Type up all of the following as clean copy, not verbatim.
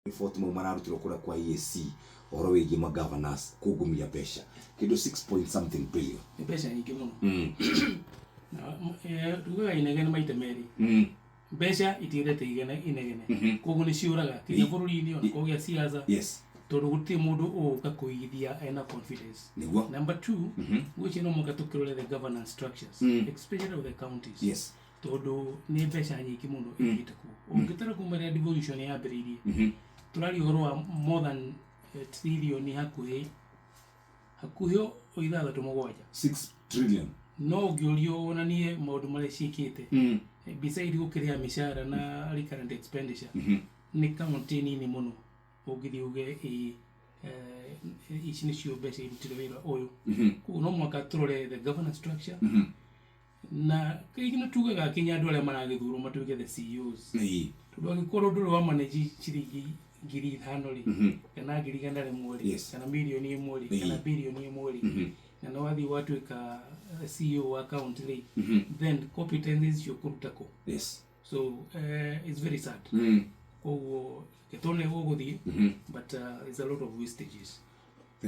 report mo mararutiro kura kwa EAC oro wegi ma governors kugumia pesha kido 6 point something billion pesha nyingi muno na tuga inegene maite meri pesha itirete inegene kogo ni ciuraga kinya bururi-ini ona kogya siasa yes tondu guti mundu uka kuigithia ena confidence niguo number 2 which no muka tukirole the governance structures especially of the counties yes tondu ni pesha nyingi muno igite ku ungitara kumenya devolution ya beririe turari horo more than trillion hakuhio oithatha tumugwanja 6 trillion no gyorio onanie maundu mari cikite beside gukiria mishara na recurrent expenditure ni county nini muno ugithi uge ici nicio mbeca irutire wira uyu koguo no mwaka turore the governance structure na kaigina tugaga kinya andu aria maragithurwo matuike the CEOs tondu angikorwo nduri wa manage ciringi 500 kana 100 kana milioni 1 kana bilioni 1 na no wathi watuika CEO wa county then competencies yokurutako yes so it's very sad koguo ketone guguthi but there's a lot of wastages.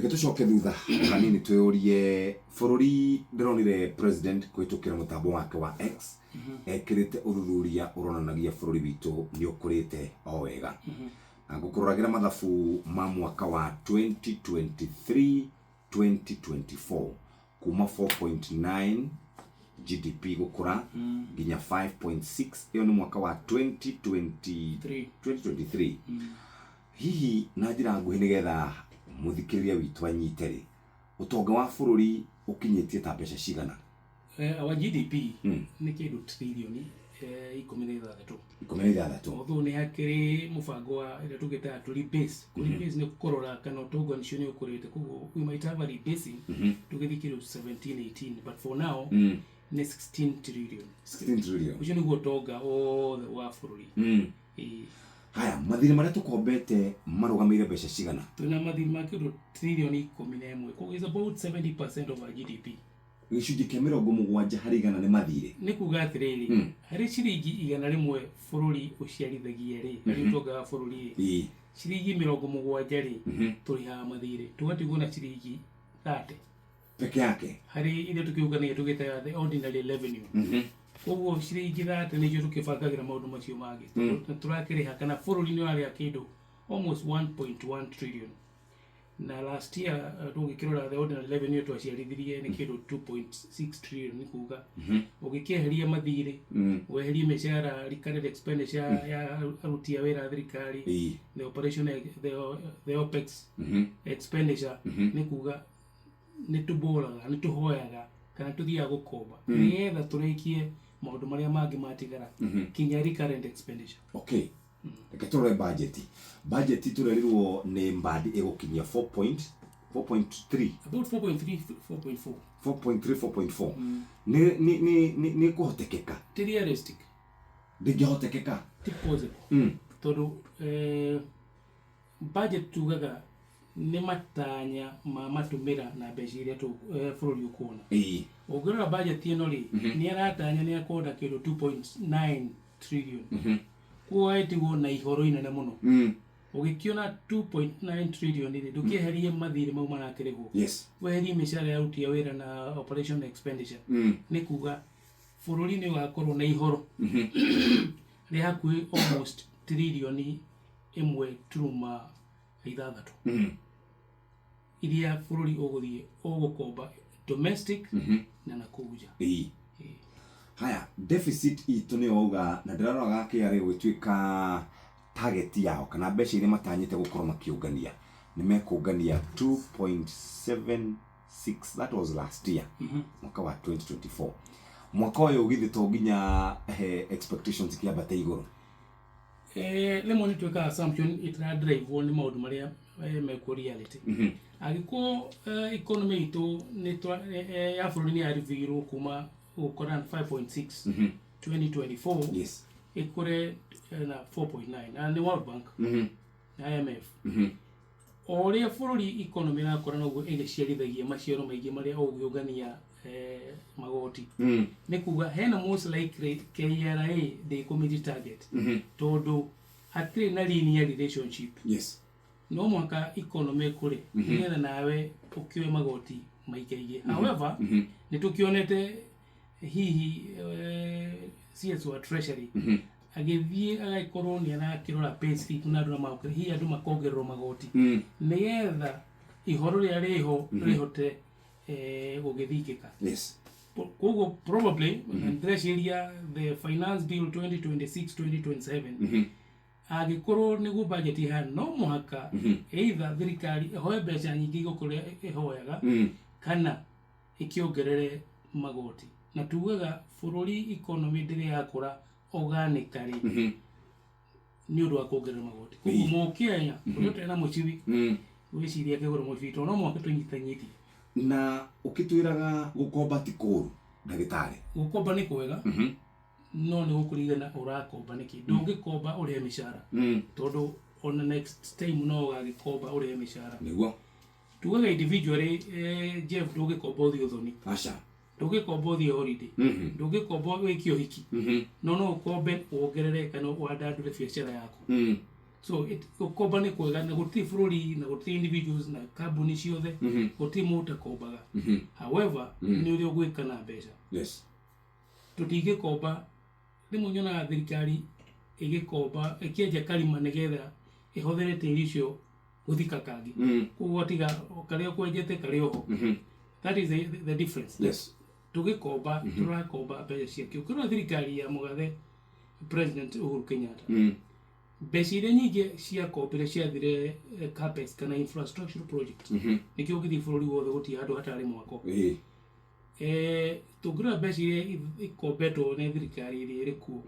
Tucoke thutha hanini tweorie bururi ndironire president kwitukira mutambo wake wa X ekirite uthuthuria uronanagia bururi witu ni ukurite o wega ngukururagira mathabu ma mwaka wa 2023 2024 kuma 4.9 GDP gukura ginya 5.6 iyo ni mwaka wa 2023 hihi na njira nguhi nigetha muthikiriria witu anyiteri utonga wa bururi ukinyitie ta mbeca cigana our GDP ni kindu trillion 16 although ni hakiri mubango wa ira tugita tuli base ni kukorora kana utonga nicio ni ukurite koguo we might have a rebasing tugithikire 17-18 but for now ni 16 trillion ucio ni gutonga o the wa bururi haya mathiri maria tukombete marugamire mbeca cigana tuna mathiri ma kindu trillion 11 koguo is about 70% of our GDP gicunji kia 70 hari igana ni mathire ni kuga atiriri hari ciringi igana rimwe bururi uciarithagia ri ari utonga bururi ciringi 70 ri turiha mathire tugatigwo na ciringi 30 peke yake hari ile tukiugania tugita the ordinary revenue koguo ciringi 30 nicio tukibangagira maundu macio magi turakiriha kana bururi ni wari akindo almost 1.1 trillion na last year tugikirora the ordinary revenue twaciarithirie ni kindu 2.6 trillion ni kuga ugikieheria mathire weherie mishara recurrent expenditure ya aruti a wira thirikari the operation the OPEX expenditure ni kuga ni tuboraga ni tuhoyaga kana tuthia gukomba nigetha turikie maundu maria mangi matigara kinya recurrent expenditure okay ekatore budget turerirwo ni mbadi egokinyia 4.3 about 4.4 ni kuhotekeka ti realistic ndingihotekeka ti possible tondu budget tugaga ni matanya ma matumira na mbeca iria bururi ukuna ungirora budget ino ri ni aratanya ni akonda kindu 2.9 trillion kwa etigo na ihoro inene muno ugikiona 2.9 trillion ri ndukiherie mathire mau marakirigwo weherie mishara ya aruti a wira na operation expenditure ni kuga bururi ni wakorwo na ihoro ri hakui almost trillion imwe turuma ithathatu iria bururi uguthie ugukomba domestic na nakuja haya deficit itu ni oga na ndiraroga kiari gwituika target yao kana mbeca iria matanyite gukorwo makiungania ni mekungania 2.76 that was last year mwaka wa 2024 mwaka uyu ugithi to nginya expectations kiambate iguru lemoni tuika assumption itra drive one maundu maria meko reality agiko economy itu ni ya bururi ni ariviro kuma ukora 5.6 2024 ikore na 4.9 na ni World Bank na IMF oria bururi economy na kora no igiciarithagia maciaro maingi maria ugiungania magoti ni kuga hena most likely KRA the community target tondu hatirĩ na linear relationship. Yes. No mwaka economy kũrĩ nĩgetha nawe ũkĩoe magoti maikaige. However, nĩtũkĩonete hihi CS wa Treasury agĩthiĩ agaikorwo nĩ arakĩrora payslip na andũ maũkĩra hihi andũ makongererwo magoti nĩgetha ihoro rĩrĩa rĩho rĩhote gũgĩthingĩka. Yes. Koguo probably ndĩreciria the finance bill 2026-2027 agĩkorwo nĩguo budget ihana no mũhaka either thirikari ĩhoe mbeca nyingĩ igũkũrĩa ĩhoyaga kana ĩkĩongerere magoti. Na tugaga bũrũri economy ndĩrĩ yakũra organically nĩ ũndũ wa kuongerera magoti. Koguo Mũkenya ũrĩa ũtarĩ na mũcibi wĩciria akĩgũra mũcibi no mwaka tũnyitithanyithie. Na ũkĩtwĩraga gũkomba ti kũru ndagĩtarĩ? Gũkomba nĩ kwega no nĩ gũkũringana ũrakomba nĩkĩ. Ndũngĩkomba ũrĩhe mĩcara tondũ on the next time no ũgagĩkomba ũrĩhe mĩcara. Nĩguo tugaga individually Jeff ndũngĩkomba ũthiĩ ũthoni. Aca. Ndũngĩkomba ũthiĩ holiday. Ndũngĩkomba wĩkie ũhiki. No ũkombe wongerere kana wandandũre biacara yaku. So gũkomba nĩ kwega na gũtirĩ bũrũri na gũtirĩ individuals na kambuni ciothe gũtirĩ mũndũ ũtakombaga. However, nĩ ũrĩa ũgwĩka na mbeca. Yes. Tũtingĩkomba rĩmwe nyonaga thirikari ĩgĩkomba ĩkĩenja karima nĩgetha ĩhũthĩre tĩri ũcio gũthika kangĩ. Koguo tiga karĩa ũkwenjete karĩ oho. That is the difference. Yes. Tũgĩkomba tũrakomba mbeca ciakĩo. Kũrĩ thirikari ya mũgathe President Uhuru Kenyatta. Mbeca iria nyingĩ ciakombire ciathire capex kana infrastructure project. Nĩkĩo ũgĩthiĩ bũrũri wothe gũtirĩ handũ hatarĩ mwako. Tũngĩrora mbeca iria ikombetwo nĩ thirikari ĩrĩa ĩrĩ kuo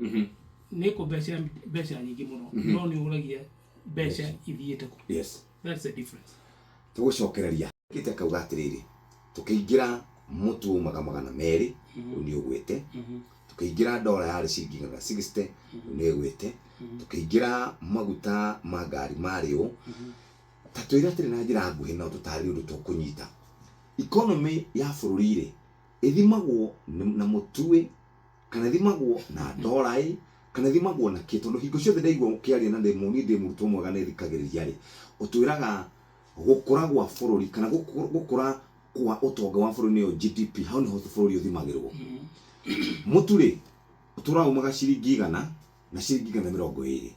nĩ ĩkombeca mbeca nyingĩ mũno no nĩ ũragia mbeca ithiĩte kũ. Yes. That's the difference. Tũgũcokereria kĩte kauga atĩrĩrĩ tũkĩingĩra mũtu magana merĩ nĩ ũgwĩte tũkĩingĩra dola yarĩ ciringi 60 nĩ ũgwĩte tũkĩingĩra maguta ma ngari marĩo ta twĩra atĩrĩ na njĩra nguhĩ na tũtarĩ ũndũ tũkũnyita economy ya bũrũri rĩ ĩthimagwo na mũtue kana ĩthimagwo na dola kana ĩthimagwo na kĩ tondũ hingo ciothe ndaigua ũkĩaria na ndĩ mũrutwo mwega nĩ thikagĩrĩria rĩ ũtwĩraga gũkũra gwa bũrũri kana gũkũra kwa ũtonga wa bũrũri nĩyo GDP hau nĩho bũrũri ũthimagĩrwo. Mũtu rĩ tũraumaga ciringi 100 na ciringi 120.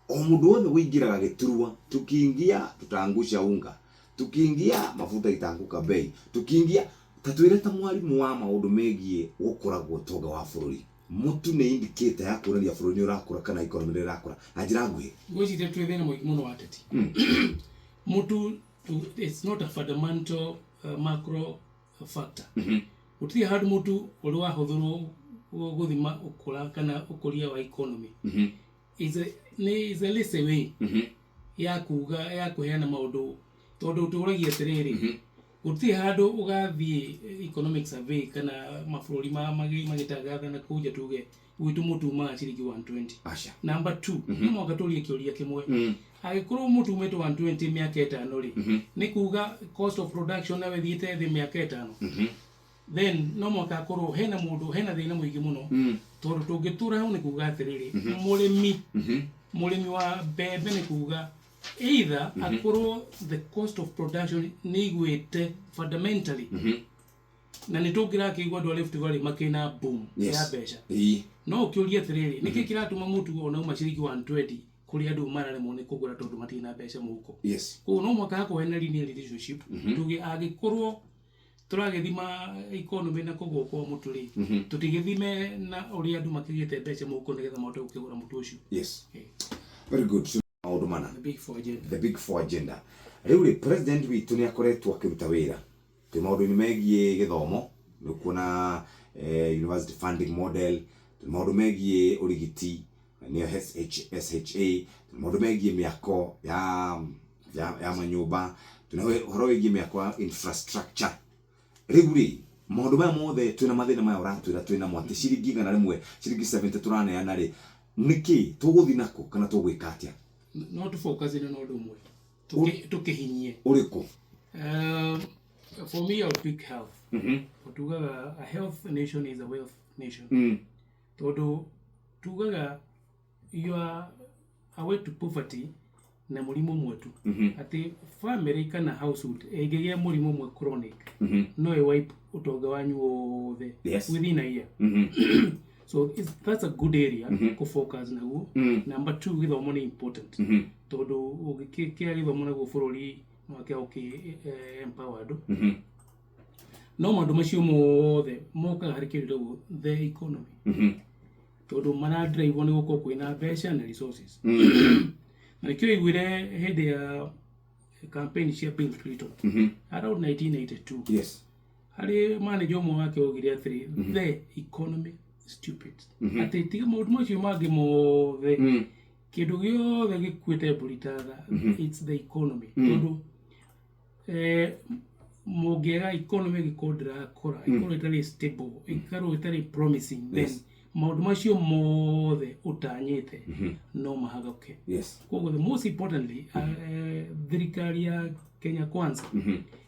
O mũndũ wothe wĩingĩraga gĩturwa tukiingia tutangusha unga tukiingia mafuta itanguka bei tukiingia tatwĩre ta mwarimu wa maũndũ megiĩ gũkũra gwa ũtonga wa bũrũri mũtu nĩ indicator ya kuonania bũrũri nĩ ũrakũra kana economy nĩ ĩrakũra na njĩra nguhĩ. Gwĩciria twĩthĩna mũno wa teti. Mũtu it's not a fundamental macro factor. Gũtirĩ handũ mũtu ũrĩ wahũthĩrwo gũthima ũkũra kana ũkũria wa economy. Is a less way ya kuga ya kũheana maũndũ tondũ tũragia atĩrĩrĩ gũtirĩ handũ ũgathiĩ economic survey kana mabũrũri magĩtangatha na kuja tuge gwitũ mũtu ma ciringi 120. Aca. Number 2 no mwaka tũrie kĩũria kĩmwe agĩkorwo mũtu ũmĩte 120 mĩaka 5 rĩ nĩ kuga cost of production nawe thiĩte thĩ mĩaka 5 then no mwaka akorwo hena mũndũ hena thĩna mũingĩ mũno tondũ tũngĩtũra hau nĩ kuga atĩrĩrĩ mũrĩmi wa mbembe nĩ kuga either akorwo the cost of production nĩ igwĩte fundamentally na nĩ tũngĩrakĩigua andũ a Rift Valley makĩna boom ya mbeca no ũkĩũria atĩrĩrĩ nĩkĩ kĩratũma mũtu ona uma ciringi 120 kuri andũ mararemwo nĩ kũgũra tondũ matirĩ na mbeca mũhuko. Yes. Koguo no mwaka hakũhe na linear relationship tuge agĩkorwo tũragĩthima economy na kũgũa kwa mũtu rĩ tũtigĩthime na ũrĩa andũ makĩgĩte mbeca mũhuko nĩgetha mahote gũkĩgũra mũtu ũcio. Yes. Very good. Maũndũ mana. The big four agenda. Rĩu rĩ president witũ nĩ akoretwo akĩruta wĩra twĩ maũndũ-inĩ megiĩ gĩthomo nĩ kuona university funding model maũndũ megiĩ ũrigiti nĩyo SHA maũndũ megiĩ mĩako ya manyũmba ũhoro wĩgiĩ mĩako ya infrastructure. Rĩu rĩ maũndũ maya mothe twĩna mathĩna maya ũratwĩra twĩna mwatĩ ciringi 100 ciringi 70 tũraneana rĩ nĩkĩ tũgũthiĩ nako kana tũgwĩka atĩa? No tũfocus na ũndũ ũmwe tũkĩhinyie ũrĩkũ? For me, I'll pick health. Tugaga a health nation is a wealth nation. Todo tugaga your away to poverty na murimu mwetu ati family kana household egegia murimu mwe chronic no e wipe utonga wanyu wothe within a year so that's a good area to focus na guo number 2 githomo ni important tondu ugikia githomo na guo bururi wake empowered no maundu macio mothe moka hari kindu the economy tondu mana drive ni guko kwina mbeca na resources na kio igwire hindi ya campaign cia Bill Clinton around 1982 yes hari manager umwe wake ogire atiri the economy stupid ati tiga maundu macio mangi mothe kindu giothe gikwite bulitaga it's the economy tondu mogega economy gikodra kora economy itari stable ikaro itari promising then maundu macio mothe utanyite no mahagaruke koguo the most importantly thirikari ya Kenya Kwanza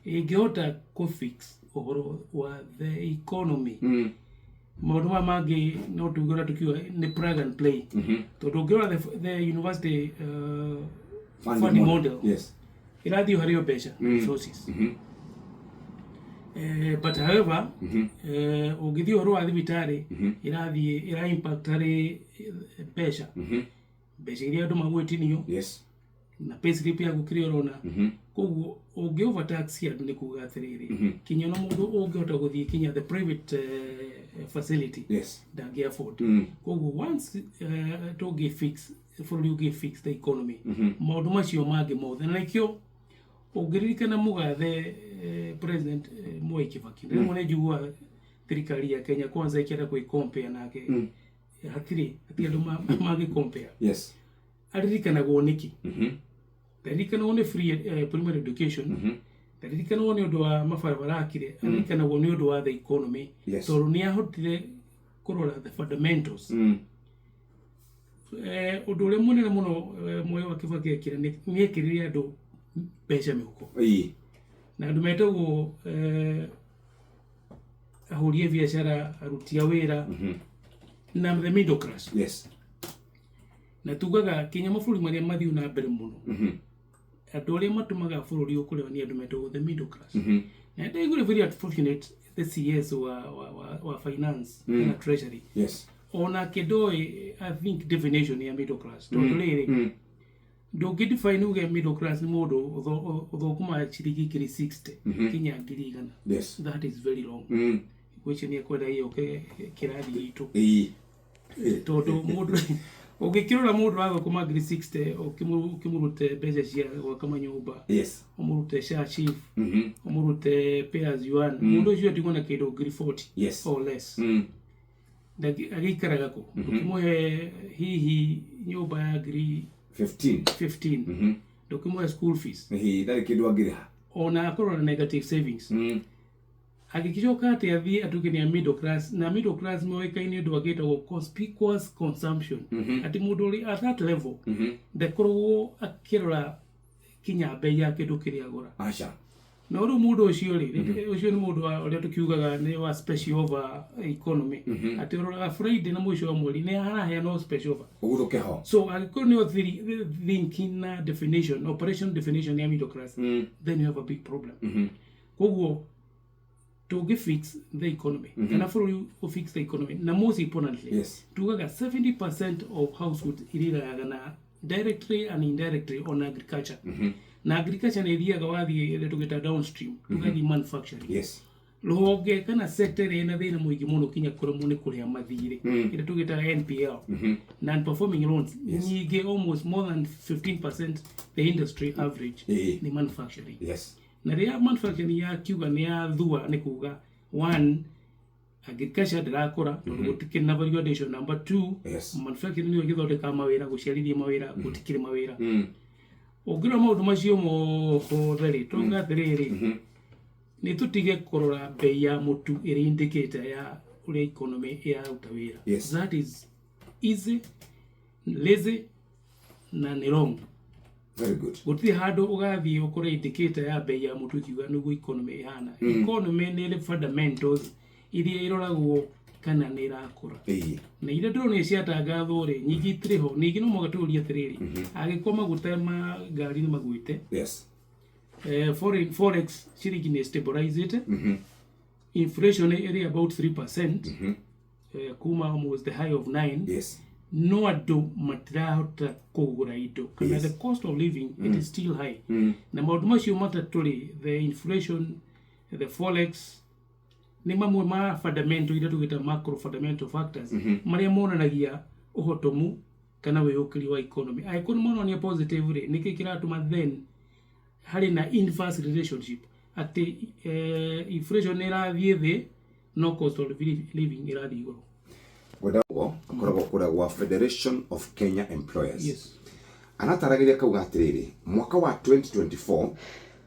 ingehota ku fix uhoro wa the economy maundu mangi no tugora tukiwa ni plug and play tondu ngora the university funding model irathi hario mbeca resources but however ugithio ro wa thibitari irathi ira impact hari mbeca mbeca iria andu magwetinio na payslip ya gukirio rona koguo ungi overtax andu ni kuga atiriri kinya no mundu ungihota guthie kinya the private facility dangi afford koguo once to fix for you fix the economy maundu macio mangi mothe na ikio ugiririkana mugathe president Mwai Kibaki ndio njugua thirikari ya Kenya Kwanza ikienda ku compare nake hatiri andu magi compare aririkana goniki aririkana one free primary education aririkana one undu wa mabarabara akire aririkana one undu wa the economy tondu ni ahotire kurora the fundamentals undu ule munene muno Mwai wa Kibaki akire ni ekiriria andu mbeca mihuko na andu metagwo ahurie biashara arutia wira na the middle class na tugaga kinya maburi maria mathiu na mbere muno andu aria matumaga bururi ukurewa ni andu metagwo the middle class na they were very unfortunate the CS wa finance na treasury ona kedoi I think definition ya middle class tondu riri ndogi define uge middle class ni mundu uthokuma chirigi kiri 60 kinya ngiri igana that is very long which ni kwenda hiyo kirathi itu tondu mundu ugikirora mundu athokuma ngiri 60 ukimurute mbeca cia gwaka nyumba umurute SHA chief umurute pay as you earn mundu ucio ndigona kindu ngiri 40 or less agikaraga ko ukimuhe hihi nyumba ya ngiri 15 document school fees ndari kindu angiriha ona akorwo na negative savings agikijoka ati athie atukini ya middle class na middle class moikaini ndu agitagwo conspicuous consumption ati mundu ri at that level ndekorwo akirora kinya bei ya kindu kiria agura no ru mundu ucio ri ucio ni mundu uria tukiugaga ni wa special over economy ati rora Friday na mwisho wa mweri ni arahe no special over uguthuke ho so agikorwo ni thinking na definition operation definition ya middle class then you have a big problem koguo to fix the economy and for you to fix the economy na most importantly tugaga 70% of households iriraga na directly and indirectly on agriculture na agriculture ni thiaga wathi tugita downstream tugathi manufacturing ruhonge kana sector ina thina muingi muno kinya kurimo ni kuria mathire ira tugita NPL non performing loans nyingi almost more than 15% the industry average ni manufacturing na ria manufacturing ya kiuga ni ya thua ni kuga one agriculture ndakora gutikire na value number 2 manufacturing ni githondeka mawira guciarithia mawira gutikire mawira ugira maundu macio motheri tonga thiriri ni tutige kurora bei ya mutu iri indicator ya ule economy ya utawira that is easy lazy na ni wrong very good guti hado ugathi ukore indicator ya bei ya mutu kiuga nugu economy ihana economy ni le fundamentals iria iroragwo kana nä irakå na iria ndärona ciatangathwo rä nyingä itirä ho ningä no magatå ria atä rä rä agä korwo maguta ma ngari nä magwä te forex ciringi nä stabilized inflation area about 3% kuma almost the high of 9 no andå matirahota kågå indo kana the cost of living it is still high na maundu macio matatå rä the inflation the forex nä mamwe ma fundamental iria tugita macro fundamental factors maria monanagia uhotomu kana wihukiri wa economy economy monania positive ri niki kiratuma then hari na inverse relationship ati inflation irathie thi no cost of living irathie iguru godago akoragwo kuragwa Federation of Kenya Employers anataragiria kauga atiriri mwaka wa 2024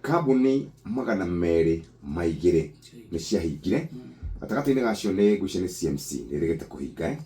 kambuni magana meri maigire ni ciahingire atagati-ini gacio ni ngwicia ni CMC nirigite kuhinga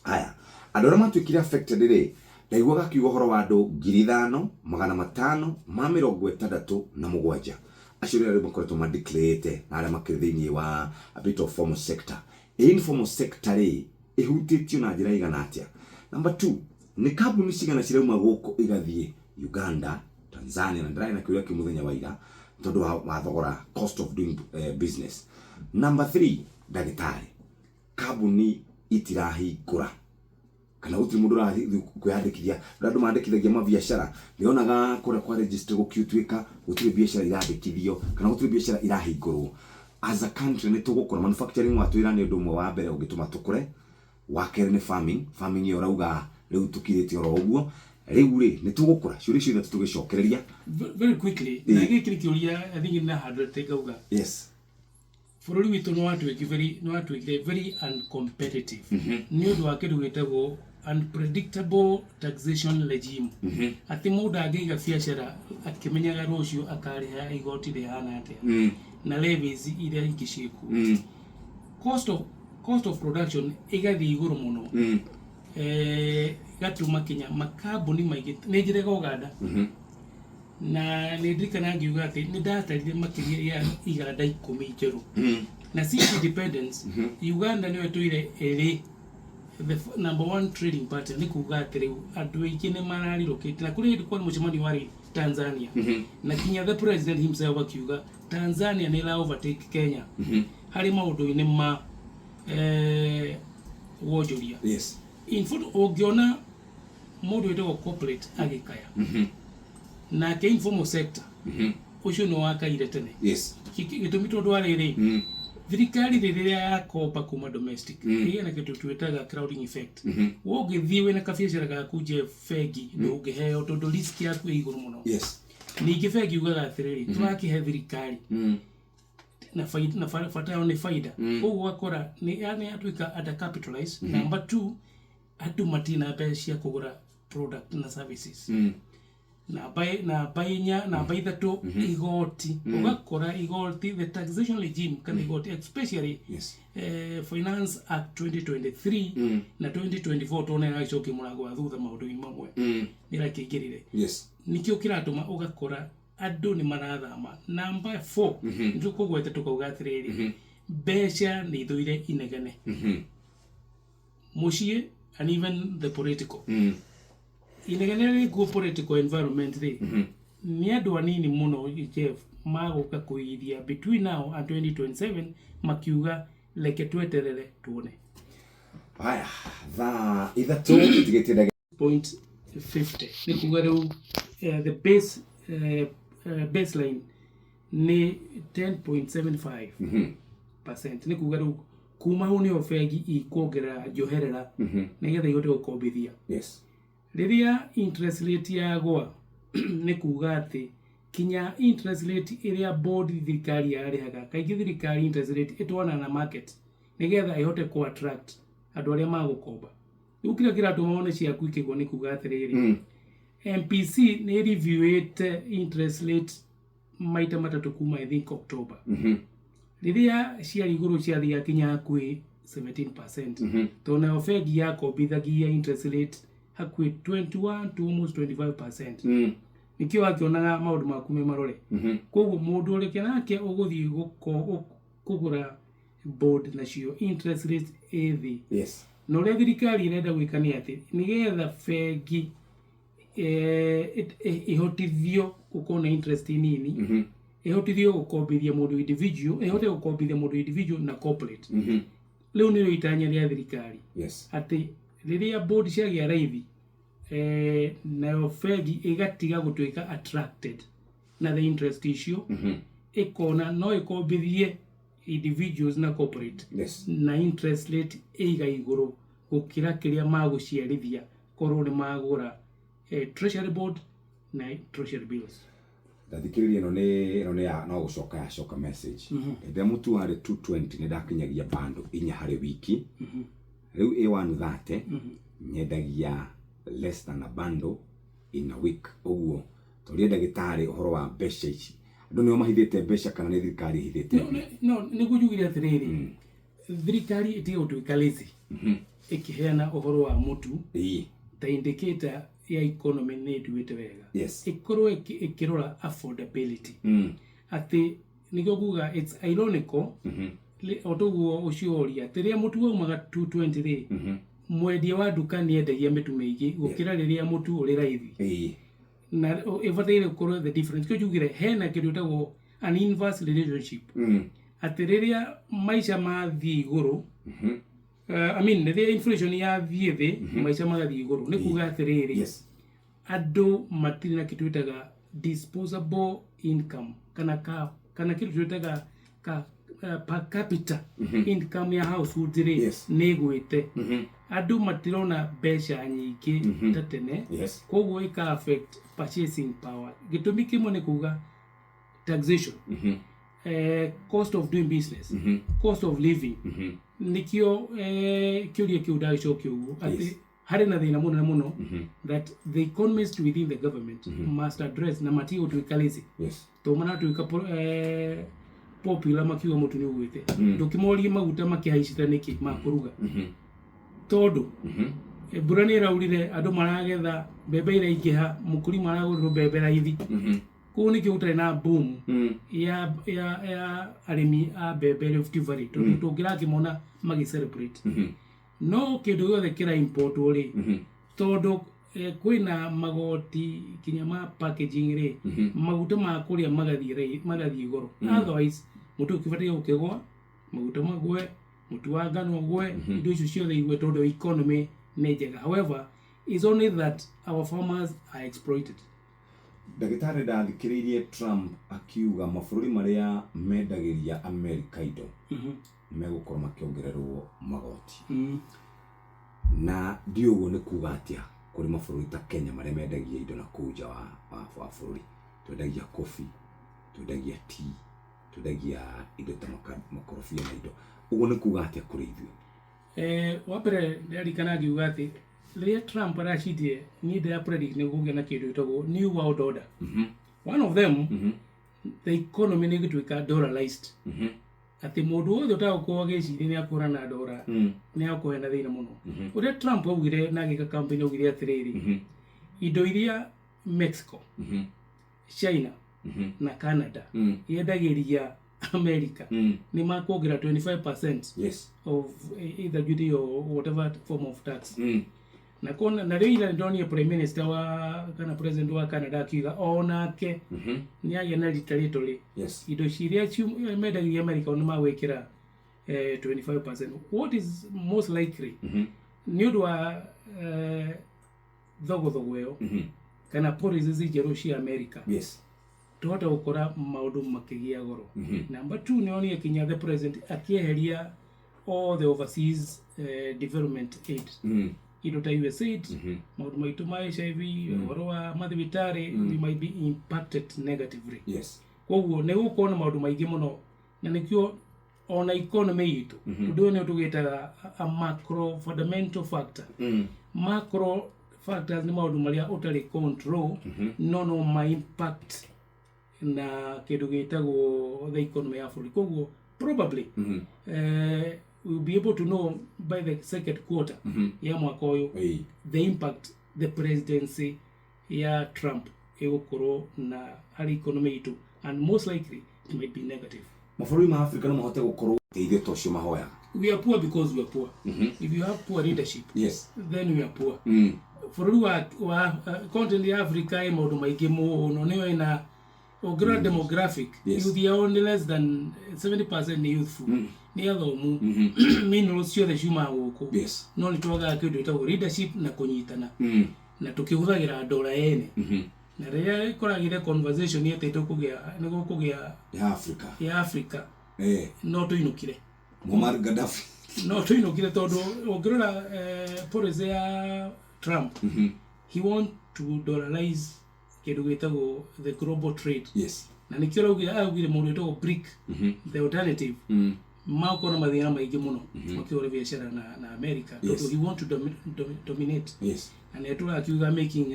aya andu aria matuikire affected ri ndaigua gakiuga horo wa andu 5,567 acio ria makoretwo madeclarate na aria makiri thiini wa a bit of formal sector informal sector ri ihutitio na njira igana atia. Number 2 ni kambuni cigana cirauma guku igathie Uganda, Tanzania na ndrai na kiuria kimuthenya wa ira tondu wa thogora cost of doing business. Number 3 ndagitari kambuni itirahingura kana utiri mundu rathi kwiyandikithia andu mandikithagia mabiashara nionaga kura kwa register gukiutwika utiri biashara irandikithio kana utiri biashara irahingurwo. As a country ni tugukura manufacturing watwira ni undu mwe wa mbere ungituma tukure wa keri ni farming yo rauga riu tukirite oro uguo riu ri ni tugukura ciuri cio tugicokereria very quickly na gikiri kiuria I think na 100 take uga bururi witu no watwikire very uncompetitive ni undu wa kindu gitagwo unpredictable taxation regime ati mundu agiga biashara akimenyaga rucio akariha igoti rihana atia na levies iria ingiciku cost of production igathi iguru muno gatuma Kenya makambuni maigite ni njirega Uganda na ni ndikana ngiuga ati ni ndatarire makiria ya iganda 10 njeru na since independence Uganda niyo tuire eri the number 1 trading partner ni kuga ati andu aingĩ ni mararĩrũkĩte na kuri ndikwa mucemani wari Tanzania na kinya the president himself akiuga Tanzania ni la overtake Kenya hari maundu-ini ma wojoria in fact ogiona mundu wetagwo corporate agikaya na ke informal sector ucio no wakaire tene gitumi tondu ariri thirikari riria yakopa kuma domestic na kitu twetaga crowding effect wogithie wena kabiashara gaku je fegi ndungiheo tondu risk yaku iguru muno ningi fegi ugaga atiriri turakihe thirikari na faida na fata ni faida koguo akora ni yani atuika ada capitalize. Number 2 atu matina becia kugura product na services na bainya na baithatu igoti ugakora igoti the taxation regime kan igoti especially Finance Act 2023 na 2024 tone na icoki murago wa thutha maundu imwe nira kigirire nikio kiratuma ugakora andu ni marathama. Number 4 njuko gwete tukauga atiriri beca ni ithuire inegene mucie and even the political inegene go political environment ni andu anini muno Jeff maguka kuithia between now and 2027 makiuga leke tweterere tuone haya tha ithatu tigitira point 50 ni kuga riu the base baseline ni 10.75% ni kuga riu kuma hu ni ofegi ikuongerera njoherera nigetha ihote gukombithia riria interest rate yagwa ni kuga ati kinya interest rate iria board thirikari yarihaga kaingi thirikari interest rate itwana na market nigetha ihote ku attract andu aria magukomba riu kira tumaone ciaku ikigwa ni kuga atiriri MPC ni reviewed interest rate maita matatu kuma I think October riria ciari iguru ciathia kinya kwi 17% tona ofegi yako bithagia interest rate hakwi 21 to almost 25% nikio akionaga maundu maku me marore koguo mundu uri kinake uguthii kugura board nacio interest rate ethi yes no le thirikari irenda gwika ni ati nigetha bengi ihotithio gukona interest nini ihotithio gukombithia mundu individual ihote gukombithia mundu individual na corporate leo niro itanya ria thirikari yes ati riria board ciagia raithi nayo bengi igatiga gutuika attracted na the interest issue ikona no ikombithie individuals na corporate yes na interest rate iga iguru gukira kiria maguciarithia korwo ni magura treasury board na treasury bills ndathikiriria no ya no gucoka message ende mutu hari 220 ni ndakinyagia bando inya hari wiki riu A130 nyendagia less than a bundle in a week uguo tori ndagitari uhoro wa mbeca ici andu nio mahithite mbeca kana ni thirikari hithite no ni gujugiria atiriri thirikari itiyo tuikalizi ikiheana uhoro wa mutu ta indicator ya economy ni duite wega yes ikorwo ikirora affordability ati nigo kuga it's ironical otoguo ucioria tiria mutu wa maga 220 ri mwendia wa duka ni endagia mitu meigi gukira riria mutu uri raithi na evatire korwo the difference ko jugire hena kindu tago an inverse relationship ati riria maisha mathi iguru I mean the inflation ya thithi maisha magathi iguru ni kuga atiriri yes ado matiri na kitu itaga disposable income kana kitu twitaga per capita income ya household ri yes. negwite ado matirona besha nyingi tatene yes. koguo ika affect purchasing power gitumi kimwe ni kuga taxation cost of doing business cost of living nikio kiuria kiuda cokio ati hari na thina muno that the economists within the government must address na matio tuikalizi yes to mana tuika popular makiwa mutu ni ugwite ndukimori maguta makihaicita niki makuruga todo burani raurire ando maragetha bebe ira ingiha mukuri maraguriro bebe raithi kuni kiutare na boom ya arimi a bebe Rift Valley to gira kimona magi celebrate no kindu yothe kira import uri todo kwina magoti kinyama packaging ri maguta ma kuria magathi igoro otherwise mutu ukibati ukigwa maguta magwe mutu wa ngano gwe indo icio ciothe igwe todo economy nejega however is only that our farmers are exploited. Ndagitari ndathikiririe Trump akiuga mabũrũri maria mendagiria America indo megukorwo makiongererwo magoti na ndioguo ni kuga atia kuri mabũrũri ta Kenya maria mendagia indo na kuja wa bũrũri twendagia coffee twendagia tea twendagia indo ta makorofia na indo uguo ni kuga atia kuri ithuĩ wapere ndarikana giuga ati Ria Trump arashidie ni the predict ne guge na kidu itogo new world order one of them the economy ne gitwika dollarized ati mundu wothe utagukwo giciri ni akura na dollar ni akwenda thina muno uria Trump augire na gika campaign augire atiriri indo iria Mexico China na Canada yendagiria America ni makugira 25% yes of either duty or whatever form of tax na kona na reila ndoni prime minister wa kana president wa Canada akiga onake ni ayana retaliatory yes ido shiria medagia America on mawekira 25%. What is most likely ni udwa thogo kana policies zijerushia America yes tota ukora maudu makigia goro number 2 ni oni akinya the president akieheria all the overseas development aid ido ta USAID maudu maitu maisha hivi woroa mathibitari we might be impacted negatively yes koguo ne gukona maudu maingi muno na nikio ona economy yitu tudo ne tugitaga a macro fundamental factor macro factors ni maudu maria utari control no my impact na kindu gitagwo the economy ya bũrũri koguo probably we'll be able to know by the second quarter ya mwaka uyu the impact the presidency ya Trump egukoro na hari economy itu and most likely it might be negative. Mabũrũri ma Africa no mahote gukorwo ithe tocio mahoya. We are poor because we are poor. If you have poor leadership, Yes, then we are poor. Bũrũri wa continent ya Africa ĩ maũndũ maingĩ mũno nĩyo ĩna Ogro demographic, youth are only less than 70% youthful. Ni athomu minerals ciothe ciumaga gũkũ. Yes. No nĩ twaga kĩndũ gĩtagwo leadership na kũnyitana. Na tũkĩhũthagĩra ndora ene. Na rĩrĩa ĩkoragire conversation yete kũgĩa ya Africa. No tũinũkire. Muammar Gaddafi. No tũinũkire tondũ ũngĩrora policy ya Trump. He want to dollarize the global trade. Yes. Na nikio augire mũndũ wetagwo BRIC, the alternative. Mako na mathĩna maingĩ mũno makĩore biashara na America. Tondũ he want to dominate. Yes. And nĩtũra akiuga making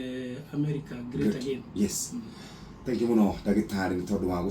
America great again. Yes. Thank you mũno ndagĩtarĩ nĩ tondũ wa